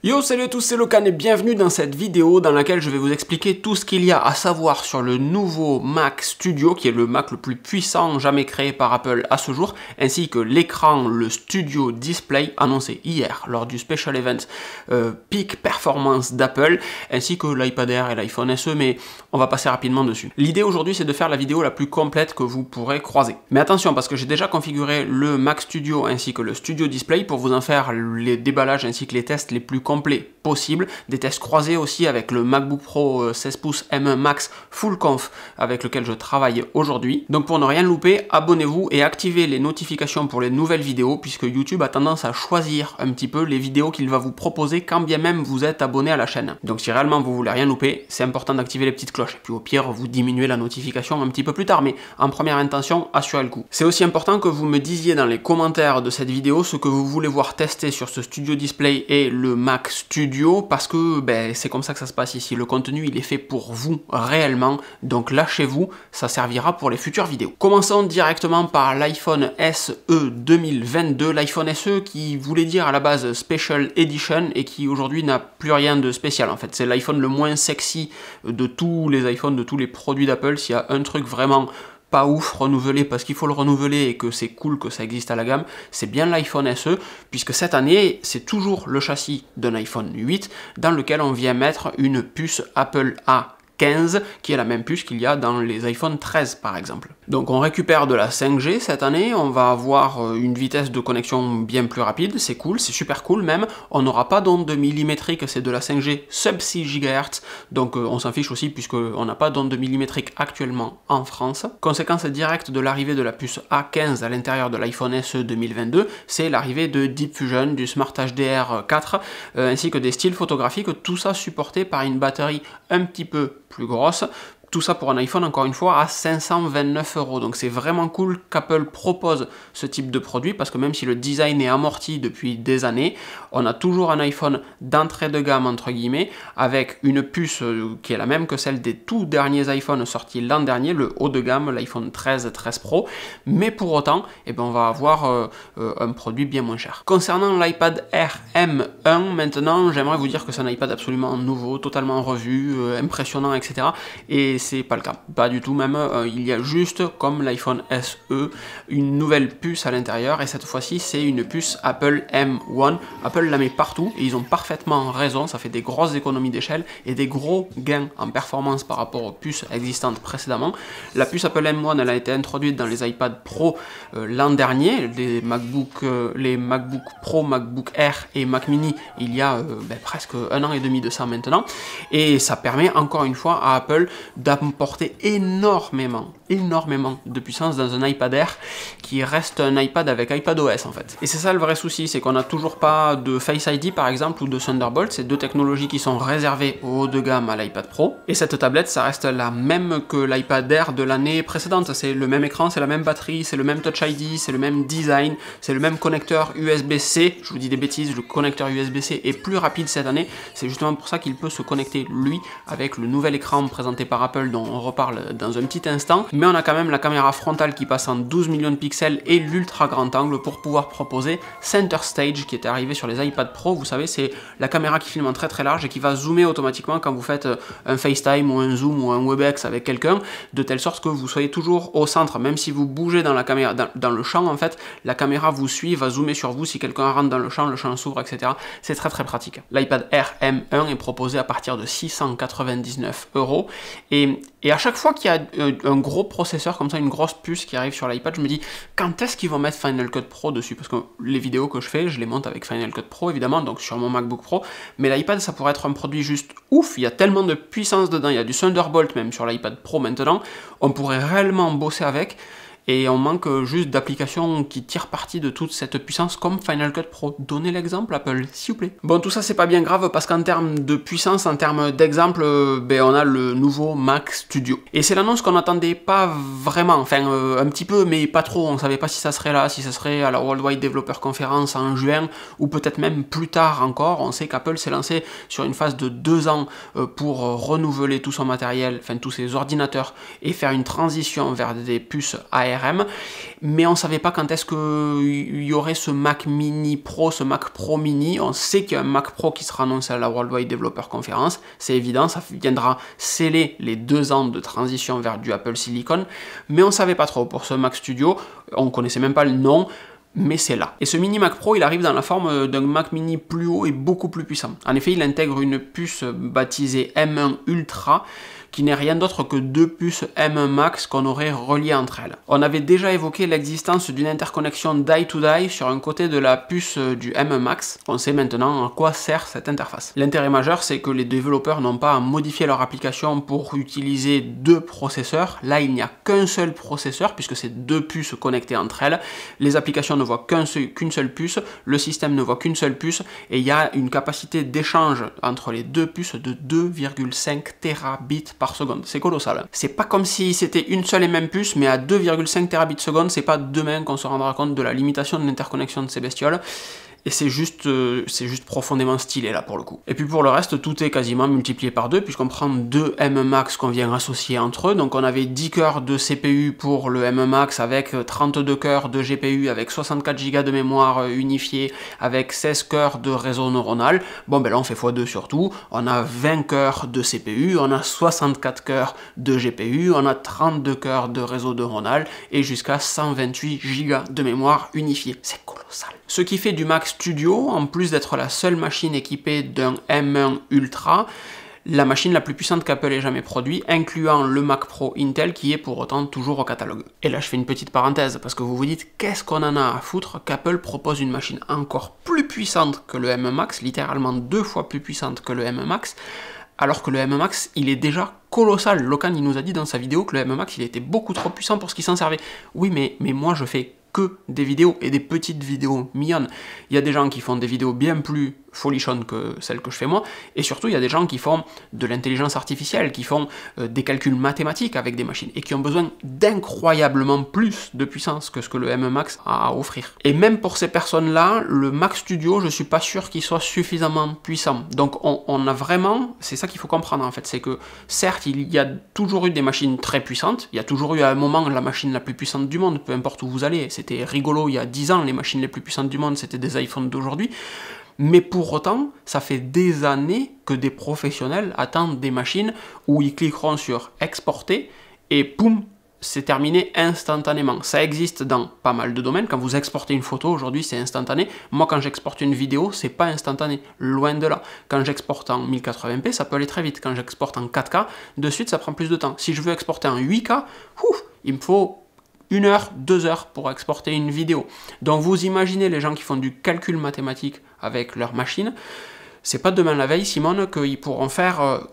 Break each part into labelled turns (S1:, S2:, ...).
S1: Yo, salut à tous, c'est Locan et bienvenue dans cette vidéo dans laquelle je vais vous expliquer tout ce qu'il y a à savoir sur le nouveau Mac Studio, qui est le Mac le plus puissant jamais créé par Apple à ce jour, ainsi que l'écran, le Studio Display, annoncé hier lors du Special Event Peak Performance d'Apple, ainsi que l'iPad Air et l'iPhone SE, mais on va passer rapidement dessus. L'idée aujourd'hui, c'est de faire la vidéo la plus complète que vous pourrez croiser. Mais attention, parce que j'ai déjà configuré le Mac Studio ainsi que le Studio Display pour vous en faire les déballages ainsi que les tests les plus complets possible, des tests croisés aussi avec le MacBook Pro 16 pouces M1 Max Full Conf avec lequel je travaille aujourd'hui. Donc pour ne rien louper, abonnez-vous et activez les notifications pour les nouvelles vidéos puisque YouTube a tendance à choisir un petit peu les vidéos qu'il va vous proposer quand bien même vous êtes abonné à la chaîne. Donc si réellement vous voulez rien louper, c'est important d'activer les petites cloches. Et puis au pire, vous diminuez la notification un petit peu plus tard, mais en première intention, assurez le coup. C'est aussi important que vous me disiez dans les commentaires de cette vidéo ce que vous voulez voir tester sur ce Studio Display et le Mac Studio, parce que c'est comme ça que ça se passe ici. Le contenu il est fait pour vous réellement, donc lâchez-vous, ça servira pour les futures vidéos. Commençons directement par l'iPhone SE 2022, l'iPhone SE qui voulait dire à la base Special Edition et qui aujourd'hui n'a plus rien de spécial en fait. C'est l'iPhone le moins sexy de tous les iPhones, de tous les produits d'Apple. S'il y a un truc vraiment pas ouf renouvelé parce qu'il faut le renouveler et que c'est cool que ça existe à la gamme, c'est bien l'iPhone SE, puisque cette année c'est toujours le châssis d'un iPhone 8 dans lequel on vient mettre une puce Apple A15 qui est la même puce qu'il y a dans les iPhone 13 par exemple. Donc on récupère de la 5G cette année, on va avoir une vitesse de connexion bien plus rapide, c'est cool, c'est super cool même. On n'aura pas d'onde millimétrique, c'est de la 5G sub 6 GHz, donc on s'en fiche aussi puisqu'on n'a pas d'onde millimétrique actuellement en France. Conséquence directe de l'arrivée de la puce A15 à l'intérieur de l'iPhone SE 2022, c'est l'arrivée de Deep Fusion, du Smart HDR4, ainsi que des styles photographiques, tout ça supporté par une batterie un petit peu plus grosse. Tout ça pour un iPhone, encore une fois, à 529 €. Donc c'est vraiment cool qu'Apple propose ce type de produit parce que même si le design est amorti depuis des années, on a toujours un iPhone d'entrée de gamme, entre guillemets, avec une puce qui est la même que celle des tout derniers iPhones sortis l'an dernier, le haut de gamme, l'iPhone 13, 13 Pro. Mais pour autant, on va avoir un produit bien moins cher. Concernant l'iPad Air M1, maintenant, j'aimerais vous dire que c'est un iPad absolument nouveau, totalement revu, impressionnant, etc. Et c'est pas le cas, pas du tout même, il y a juste, comme l'iPhone SE, une nouvelle puce à l'intérieur, et cette fois-ci c'est une puce Apple M1. Apple la met partout, et ils ont parfaitement raison, ça fait des grosses économies d'échelle, et des gros gains en performance par rapport aux puces existantes précédemment. La puce Apple M1, elle a été introduite dans les iPad Pro l'an dernier, les MacBook Pro, MacBook Air et Mac Mini, il y a presque 1 an et demi de ça maintenant, et ça permet encore une fois à Apple d'apporter énormément de puissance dans un iPad Air qui reste un iPad avec iPadOS en fait. Et c'est ça le vrai souci, c'est qu'on n'a toujours pas de Face ID par exemple ou de Thunderbolt, c'est deux technologies qui sont réservées au haut de gamme à l'iPad Pro. Et cette tablette, ça reste la même que l'iPad Air de l'année précédente, c'est le même écran, c'est la même batterie, c'est le même Touch ID, c'est le même design, c'est le même connecteur USB-C, je vous dis des bêtises, le connecteur USB-C est plus rapide cette année, c'est justement pour ça qu'il peut se connecter lui avec le nouvel écran présenté par Apple dont on reparle dans un petit instant, mais on a quand même la caméra frontale qui passe en 12 millions de pixels et l'ultra grand angle pour pouvoir proposer Center Stage qui est arrivé sur les iPad Pro. Vous savez, c'est la caméra qui filme en très très large et qui va zoomer automatiquement quand vous faites un FaceTime ou un Zoom ou un WebEx avec quelqu'un, de telle sorte que vous soyez toujours au centre, même si vous bougez dans la caméra, dans le champ en fait, la caméra vous suit, va zoomer sur vous, si quelqu'un rentre dans le champ s'ouvre, etc. C'est très très pratique. L'iPad Air M1 est proposé à partir de 699 €. Et à chaque fois qu'il y a un gros processeur comme ça, une grosse puce qui arrive sur l'iPad, je me dis quand est-ce qu'ils vont mettre Final Cut Pro dessus, parce que les vidéos que je fais, je les monte avec Final Cut Pro évidemment, donc sur mon MacBook Pro, mais l'iPad ça pourrait être un produit juste ouf, il y a tellement de puissance dedans, il y a du Thunderbolt même sur l'iPad Pro maintenant, on pourrait réellement bosser avec. Et on manque juste d'applications qui tirent parti de toute cette puissance comme Final Cut Pro. Donnez l'exemple Apple, s'il vous plaît. Bon, tout ça c'est pas bien grave parce qu'en termes de puissance, en termes d'exemple, on a le nouveau Mac Studio. Et c'est l'annonce qu'on n'attendait pas vraiment, enfin un petit peu mais pas trop, on savait pas si ça serait là, si ça serait à la Worldwide Developer Conference en juin ou peut-être même plus tard encore. On sait qu'Apple s'est lancé sur une phase de 2 ans pour renouveler tout son matériel, enfin tous ses ordinateurs et faire une transition vers des puces ARM ARM, mais on ne savait pas quand est-ce qu'il y aurait ce Mac Mini Pro, ce Mac Pro Mini. On sait qu'il y a un Mac Pro qui sera annoncé à la Worldwide Developer Conference, c'est évident, ça viendra sceller les 2 ans de transition vers du Apple Silicon, mais on ne savait pas trop pour ce Mac Studio, on ne connaissait même pas le nom, mais c'est là. Et ce Mini Mac Pro, il arrive dans la forme d'un Mac Mini plus haut et beaucoup plus puissant. En effet, il intègre une puce baptisée M1 Ultra, qui n'est rien d'autre que 2 puces M1 Max qu'on aurait reliées entre elles. On avait déjà évoqué l'existence d'une interconnexion die-to-die sur un côté de la puce du M1 Max. On sait maintenant à quoi sert cette interface. L'intérêt majeur, c'est que les développeurs n'ont pas à modifier leur application pour utiliser 2 processeurs. Là, il n'y a qu'un seul processeur, puisque c'est 2 puces connectées entre elles. Les applications ne voient qu'une seule puce, le système ne voit qu'une seule puce, et il y a une capacité d'échange entre les 2 puces de 2,5 terabits par seconde. C'est colossal. C'est pas comme si c'était une seule et même puce, mais à 2,5 terabits seconde, c'est pas demain qu'on se rendra compte de la limitation de l'interconnexion de ces bestioles. Et c'est juste profondément stylé là pour le coup. Et puis pour le reste, tout est quasiment multiplié par 2, puisqu'on prend 2 M1 Max qu'on vient associer entre eux. Donc on avait 10 cœurs de CPU pour le M1 Max, avec 32 cœurs de GPU, avec 64 Go de mémoire unifiée, avec 16 cœurs de réseau neuronal. Bon ben là on fait x2 sur tout, on a 20 cœurs de CPU, on a 64 cœurs de GPU, on a 32 cœurs de réseau neuronal, et jusqu'à 128 Go de mémoire unifiée. C'est colossal. Ce qui fait du Mac Studio, en plus d'être la seule machine équipée d'un M1 Ultra, la machine la plus puissante qu'Apple ait jamais produite, incluant le Mac Pro Intel qui est pour autant toujours au catalogue. Et là je fais une petite parenthèse, parce que vous vous dites qu'est-ce qu'on en a à foutre qu'Apple propose une machine encore plus puissante que le M1 Max, littéralement 2 fois plus puissante que le M1 Max, alors que le M1 Max, il est déjà colossal. Locan, il nous a dit dans sa vidéo que le M1 Max, il était beaucoup trop puissant pour ce qu'il s'en servait. Oui, mais moi je fais que des vidéos, et des petites vidéos mignonnes. Il y a des gens qui font des vidéos bien plus folichonnes que celles que je fais moi, et surtout il y a des gens qui font de l'intelligence artificielle, qui font des calculs mathématiques avec des machines, et qui ont besoin d'incroyablement plus de puissance que ce que le M1 Max a à offrir. Et même pour ces personnes-là, le Mac Studio, je suis pas sûr qu'il soit suffisamment puissant. Donc on a vraiment, c'est ça qu'il faut comprendre en fait, c'est que certes il y a toujours eu des machines très puissantes, il y a toujours eu à un moment la machine la plus puissante du monde, peu importe où vous allez, c'était rigolo il y a 10 ans, les machines les plus puissantes du monde c'était des iPhones d'aujourd'hui, mais pour autant, ça fait des années que des professionnels attendent des machines où ils cliqueront sur exporter et poum, c'est terminé instantanément. Ça existe dans pas mal de domaines. Quand vous exportez une photo, aujourd'hui c'est instantané. Moi quand j'exporte une vidéo, c'est pas instantané, loin de là. Quand j'exporte en 1080p, ça peut aller très vite. Quand j'exporte en 4K, de suite ça prend plus de temps. Si je veux exporter en 8K, il me faut 1 heure, 2 heures pour exporter une vidéo. Donc vous imaginez les gens qui font du calcul mathématique avec leur machine, c'est pas demain la veille, Simone, qu'ils pourront faire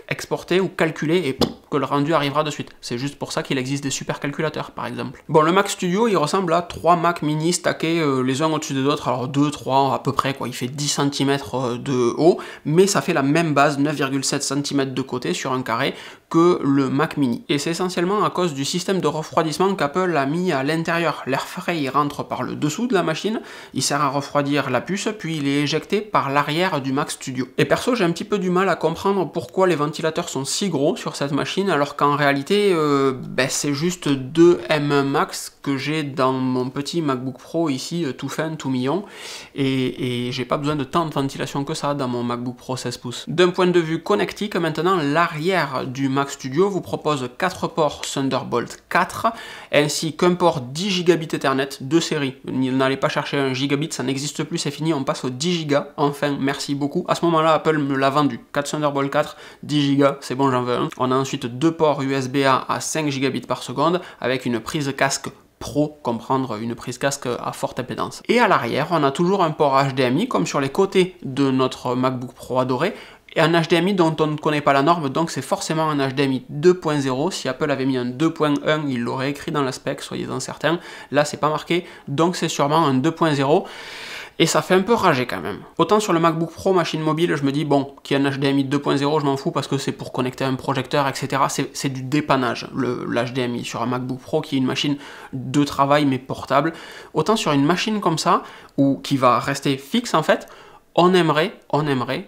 S1: exporter ou calculer et que le rendu arrivera de suite. C'est juste pour ça qu'il existe des supercalculateurs, par exemple. Bon, le Mac Studio, il ressemble à 3 Mac mini stackés les uns au-dessus des autres, alors 2, 3 à peu près, quoi. Il fait 10 cm de haut, mais ça fait la même base, 9,7 cm de côté sur un carré, que le Mac mini. Et c'est essentiellement à cause du système de refroidissement qu'Apple a mis à l'intérieur. L'air frais, il rentre par le dessous de la machine, il sert à refroidir la puce, puis il est éjecté par l'arrière du Mac Studio. Et perso, j'ai un petit peu du mal à comprendre pourquoi les ventilateurs sont si gros sur cette machine, alors qu'en réalité, c'est juste 2 M1 Max que j'ai dans mon petit MacBook Pro ici, tout fin, tout mignon, et j'ai pas besoin de tant de ventilation que ça dans mon MacBook Pro 16 pouces. D'un point de vue connectique, maintenant, l'arrière du Mac Studio vous propose 4 ports Thunderbolt 4, ainsi qu'un port 10 Gigabit Ethernet de série. N'allez pas chercher un gigabit, ça n'existe plus, c'est fini, on passe au 10 Go, enfin, merci beaucoup. À ce moment-là, Apple me l'a vendu, 4 Thunderbolt 4, 10 Go, c'est bon, j'en veux un. On a ensuite 2 ports USB-A à 5 Gigabits par seconde, avec une prise casque Pro, comprendre une prise casque à forte impédance. Et à l'arrière, on a toujours un port HDMI, comme sur les côtés de notre MacBook Pro adoré, et un HDMI dont on ne connaît pas la norme, donc c'est forcément un HDMI 2.0. Si Apple avait mis un 2.1, il l'aurait écrit dans la spec, soyez-en certains. Là, c'est pas marqué, donc c'est sûrement un 2.0. Et ça fait un peu rager quand même. Autant sur le MacBook Pro machine mobile, je me dis, bon, qu'il y ait un HDMI 2.0, je m'en fous parce que c'est pour connecter un projecteur, etc. C'est du dépannage, l'HDMI sur un MacBook Pro qui est une machine de travail mais portable. Autant sur une machine comme ça, qui va rester fixe en fait, On aimerait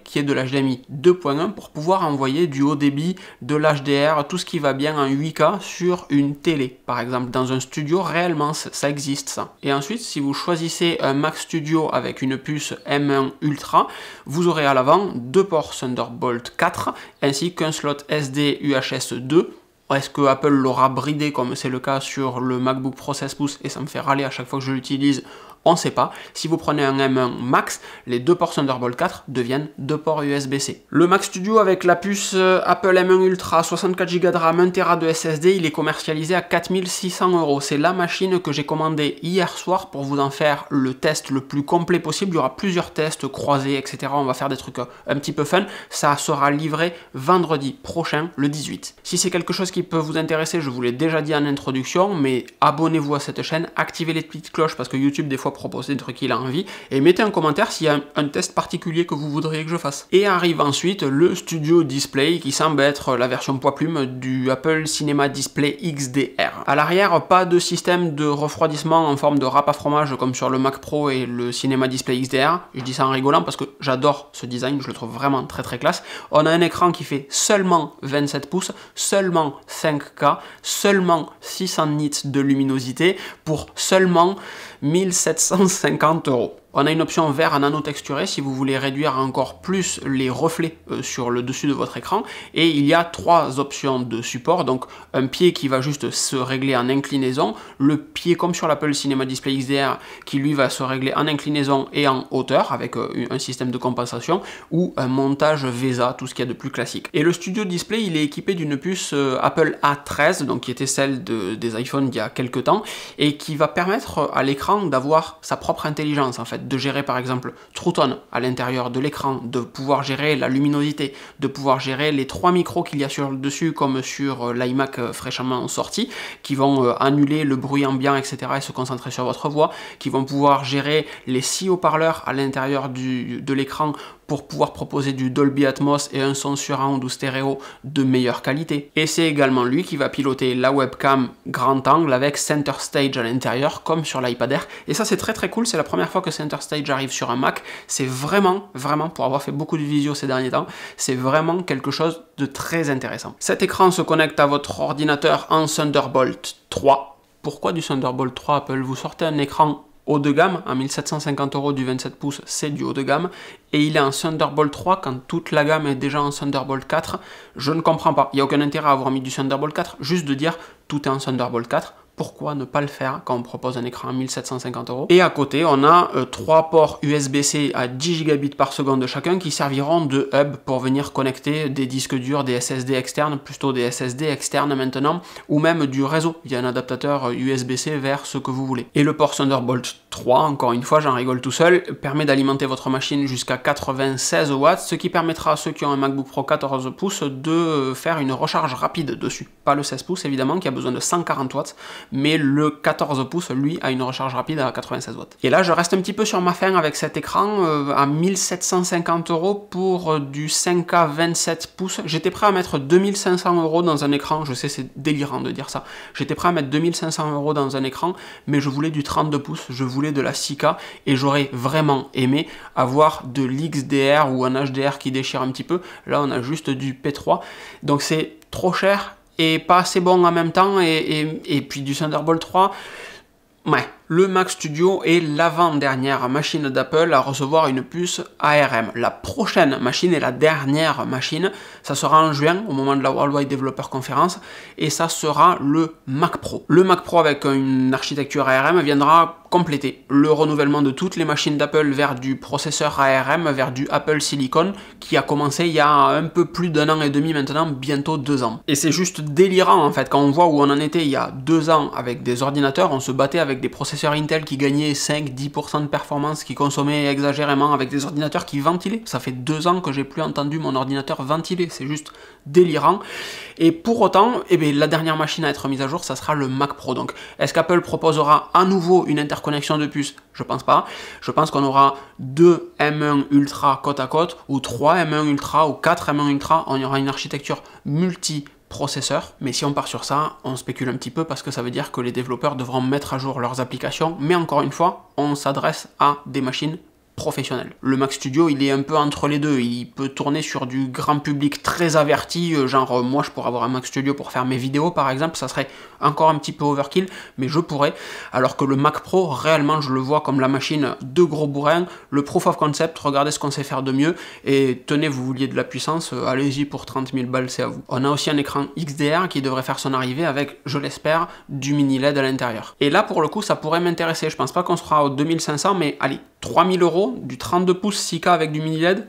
S1: qu'il y ait de l'HDMI 2.1 pour pouvoir envoyer du haut débit, de l'HDR, tout ce qui va bien en 8K sur une télé. Par exemple, dans un studio, réellement, ça existe ça. Et ensuite, si vous choisissez un Mac Studio avec une puce M1 Ultra, vous aurez à l'avant 2 ports Thunderbolt 4 ainsi qu'un slot SD UHS 2. Est-ce que Apple l'aura bridé comme c'est le cas sur le MacBook Pro 16 pouces et ça me fait râler à chaque fois que je l'utilise? On ne sait pas. Si vous prenez un M1 Max, les 2 ports Thunderbolt 4 deviennent 2 ports USB-C. Le Mac Studio avec la puce Apple M1 Ultra, 64 Go de RAM, 1 Tera de SSD, il est commercialisé à 4600 €. C'est la machine que j'ai commandée hier soir pour vous en faire le test le plus complet possible. Il y aura plusieurs tests croisés, etc. On va faire des trucs un petit peu fun. Ça sera livré vendredi prochain, le 18. Si c'est quelque chose qui peut vous intéresser, je vous l'ai déjà dit en introduction, mais abonnez-vous à cette chaîne, activez les petites cloches parce que YouTube des fois proposer des trucs qu'il a envie, et mettez un commentaire s'il y a un test particulier que vous voudriez que je fasse. Et arrive ensuite le Studio Display qui semble être la version poids plume du Apple Cinema Display XDR. À l'arrière, pas de système de refroidissement en forme de râpe à fromage comme sur le Mac Pro et le Cinema Display XDR. Je dis ça en rigolant parce que j'adore ce design, je le trouve vraiment très très classe. On a un écran qui fait seulement 27 pouces, seulement 5K, seulement 600 nits de luminosité pour seulement 1750 €. On a une option vert nanotexturé si vous voulez réduire encore plus les reflets sur le dessus de votre écran. Et il y a 3 options de support. Donc un pied qui va juste se régler en inclinaison. Le pied comme sur l'Apple Cinema Display XDR qui lui va se régler en inclinaison et en hauteur avec un système de compensation. Ou un montage VESA, tout ce qu'il y a de plus classique. Et le Studio Display, il est équipé d'une puce Apple A13, donc qui était celle des iPhones il y a quelques temps. Et qui va permettre à l'écran d'avoir sa propre intelligence en fait. De gérer par exemple True Tone à l'intérieur de l'écran, de pouvoir gérer la luminosité, de pouvoir gérer les 3 micros qu'il y a sur le dessus comme sur l'iMac fraîchement sorti, qui vont annuler le bruit ambiant, etc. et se concentrer sur votre voix, qui vont pouvoir gérer les 6 haut-parleurs à l'intérieur de l'écran pour pouvoir proposer du Dolby Atmos et un son surround ou stéréo de meilleure qualité. Et c'est également lui qui va piloter la webcam grand angle avec Center Stage à l'intérieur comme sur l'iPad Air. Et ça c'est très très cool, c'est la première fois que Center Stage arrive sur un Mac. C'est vraiment, pour avoir fait beaucoup de visio ces derniers temps, c'est vraiment quelque chose de très intéressant. Cet écran se connecte à votre ordinateur en Thunderbolt 3. Pourquoi du Thunderbolt 3 Apple? Vous sortez un écran haut de gamme, à 1750 € du 27 pouces, c'est du haut de gamme, et il est en Thunderbolt 3 quand toute la gamme est déjà en Thunderbolt 4, je ne comprends pas. Il n'y a aucun intérêt à avoir mis du Thunderbolt 4, juste de dire tout est en Thunderbolt 4. Pourquoi ne pas le faire quand on propose un écran à 1750 €? Et à côté, on a 3 ports USB-C à 10 gigabits par seconde chacun qui serviront de hub pour venir connecter des disques durs, des SSD externes, plutôt des SSD externes maintenant, ou même du réseau via un adaptateur USB-C vers ce que vous voulez. Et le port Thunderbolt 3, encore une fois, j'en rigole tout seul, permet d'alimenter votre machine jusqu'à 96 watts, ce qui permettra à ceux qui ont un MacBook Pro 14 pouces de faire une recharge rapide dessus. Pas le 16 pouces évidemment, qui a besoin de 140 watts, mais le 14 pouces, lui, a une recharge rapide à 96 watts. Et là, je reste un petit peu sur ma faim avec cet écran à 1750 € pour du 5K 27 pouces. J'étais prêt à mettre 2500 € dans un écran, je sais, c'est délirant de dire ça. J'étais prêt à mettre 2500 € dans un écran, mais je voulais du 32 pouces, je voulais de la 6K, et j'aurais vraiment aimé avoir de l'XDR ou un HDR qui déchire un petit peu. Là, on a juste du P3, donc c'est trop cher et pas assez bon en même temps, et puis du Thunderbolt 3, ouais. Le Mac Studio est l'avant-dernière machine d'Apple à recevoir une puce ARM. La prochaine machine et la dernière machine, ça sera en juin, au moment de la Worldwide Developer Conference, et ça sera le Mac Pro. Le Mac Pro avec une architecture ARM viendra compléter le renouvellement de toutes les machines d'Apple vers du processeur ARM, vers du Apple Silicon, qui a commencé il y a un peu plus d'1 an et demi maintenant, bientôt 2 ans. Et c'est juste délirant en fait, quand on voit où on en était il y a 2 ans avec des ordinateurs, on se battait avec des processeurs Intel qui gagnaient 5-10% de performance, qui consommaient exagérément, avec des ordinateurs qui ventilaient. Ça fait 2 ans que j'ai plus entendu mon ordinateur ventiler, c'est juste délirant. Et pour autant, eh bien, la dernière machine à être mise à jour, ça sera le Mac Pro. Donc, est-ce qu'Apple proposera à nouveau une interconnexion de puces? Je pense pas. Je pense qu'on aura 2 M1 Ultra côte à côte, ou 3 M1 Ultra, ou 4 M1 Ultra. On y aura une architecture multi-processeur, mais si on part sur ça, on spécule un petit peu parce que ça veut dire que les développeurs devront mettre à jour leurs applications, mais encore une fois, on s'adresse à des machines professionnel. Le Mac Studio, il est un peu entre les deux. Il peut tourner sur du grand public très averti, genre moi je pourrais avoir un Mac Studio pour faire mes vidéos par exemple, ça serait encore un petit peu overkill, mais je pourrais. Alors que le Mac Pro, réellement, je le vois comme la machine de gros bourrin, le proof of concept, regardez ce qu'on sait faire de mieux, et tenez, vous vouliez de la puissance, allez-y pour 30 000 balles, c'est à vous. On a aussi un écran XDR qui devrait faire son arrivée avec, je l'espère, du mini LED à l'intérieur. Et là, pour le coup, ça pourrait m'intéresser. Je pense pas qu'on sera aux 2500, mais allez, 3000 €, du 32 pouces 6K avec du mini LED,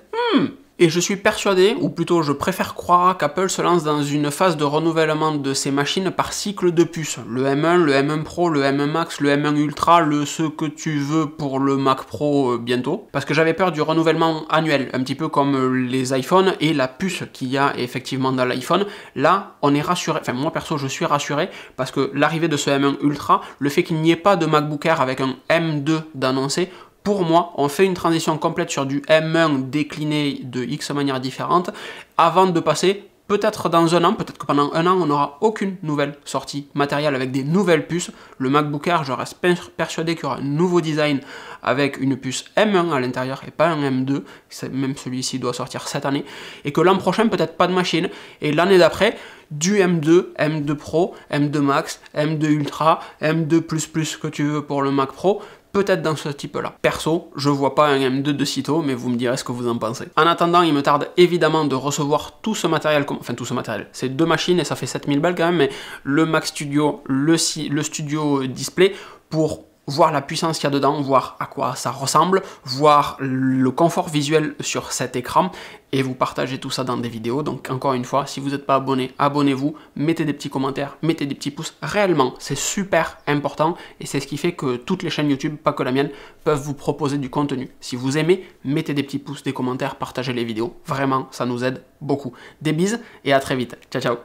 S1: Et je suis persuadé, ou plutôt je préfère croire, qu'Apple se lance dans une phase de renouvellement de ses machines par cycle de puces. Le M1, le M1 Pro, le M1 Max, le M1 Ultra, le ce que tu veux pour le Mac Pro bientôt. Parce que j'avais peur du renouvellement annuel, un petit peu comme les iPhones et la puce qu'il y a effectivement dans l'iPhone. Là, on est rassuré, enfin moi perso je suis rassuré, parce que l'arrivée de ce M1 Ultra, le fait qu'il n'y ait pas de MacBook Air avec un M2 d'annoncé, pour moi, on fait une transition complète sur du M1 décliné de X manières différentes avant de passer, peut-être dans un an, peut-être que pendant un an, on n'aura aucune nouvelle sortie matérielle avec des nouvelles puces. Le MacBook Air, je reste persuadé qu'il y aura un nouveau design avec une puce M1 à l'intérieur et pas un M2. Même celui-ci doit sortir cette année. Et que l'an prochain, peut-être pas de machine. Et l'année d'après, du M2, M2 Pro, M2 Max, M2 Ultra, M2++, que tu veux pour le Mac Pro. Peut-être dans ce type-là. Perso, je vois pas un M2 de sitôt, mais vous me direz ce que vous en pensez. En attendant, il me tarde évidemment de recevoir tout ce matériel, enfin tout ce matériel, c'est 2 machines et ça fait 7000 balles quand même, mais le Mac Studio, le Studio Display, pour voir la puissance qu'il y a dedans, voir à quoi ça ressemble, voir le confort visuel sur cet écran, et vous partagez tout ça dans des vidéos. Donc encore une fois, si vous n'êtes pas abonné, abonnez-vous, mettez des petits commentaires, mettez des petits pouces, réellement, c'est super important, et c'est ce qui fait que toutes les chaînes YouTube, pas que la mienne, peuvent vous proposer du contenu. Si vous aimez, mettez des petits pouces, des commentaires, partagez les vidéos, vraiment, ça nous aide beaucoup. Des bises, et à très vite. Ciao, ciao.